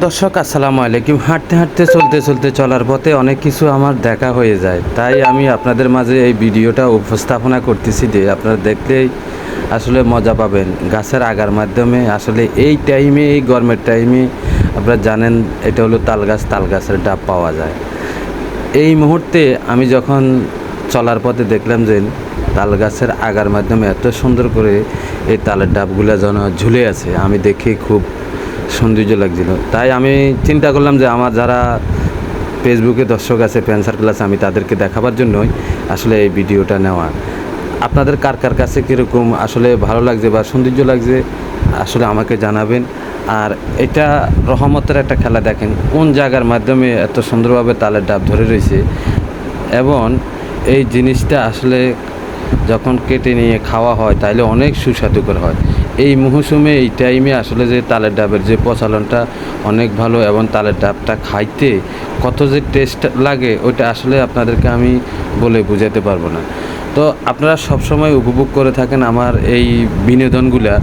দর্শক আসসালামু আলাইকুম। হাঁটতে হাঁটতে চলতে চলতে চলার পথে অনেক কিছু আমার দেখা হয়ে যায়, তাই আমি আপনাদের মাঝে এই ভিডিওটা উপস্থাপনা করতেছি যে আপনারা দেখলেই আসলে মজা পাবেন। গাছের আগার মাধ্যমে আসলে এই টাইমে, এই গরমের টাইমে আপনারা জানেন এটা হলো তাল গাছ, তাল গাছের ডাব পাওয়া যায়। এই মুহূর্তে আমি যখন চলার পথে দেখলাম যে তাল গাছের আগার মাধ্যমে এত সুন্দর করে এই তালের ডাবগুলো যেন ঝুলে আছে, আমি দেখে খুব সৌন্দর্য লাগছিল। তাই আমি চিন্তা করলাম যে আমার যারা ফেসবুকে দর্শক আছে, ফ্রেন্ড সার্কেল আছে, আমি তাদেরকে দেখাবার জন্যই আসলে এই ভিডিওটা নেওয়া। আপনাদের কার কার কাছে কীরকম আসলে ভালো লাগছে বা সৌন্দর্য লাগছে আসলে আমাকে জানাবেন। আর এটা রহমতের একটা খেলা, দেখেন কোন জায়গার মাধ্যমে এত সুন্দরভাবে তালের ডাব ধরে রয়েছে, এবং এই জিনিসটা আসলে যখন কেটে নিয়ে খাওয়া হয় তাইলে অনেক সুস্বাদুকর হয়। এই মৌসুমে এই টাইমে আসলে যে তালের ডাবের যে প্রচলনটা অনেক ভালো, এবং তালের ডাবটা খাইতে কত যে টেস্ট লাগে ওইটা আসলে আপনাদেরকে আমি বলে বোঝাতে পারবো না। তো আপনারা সবসময় উপভোগ করে থাকেন আমার এই বিনোদনগুলা।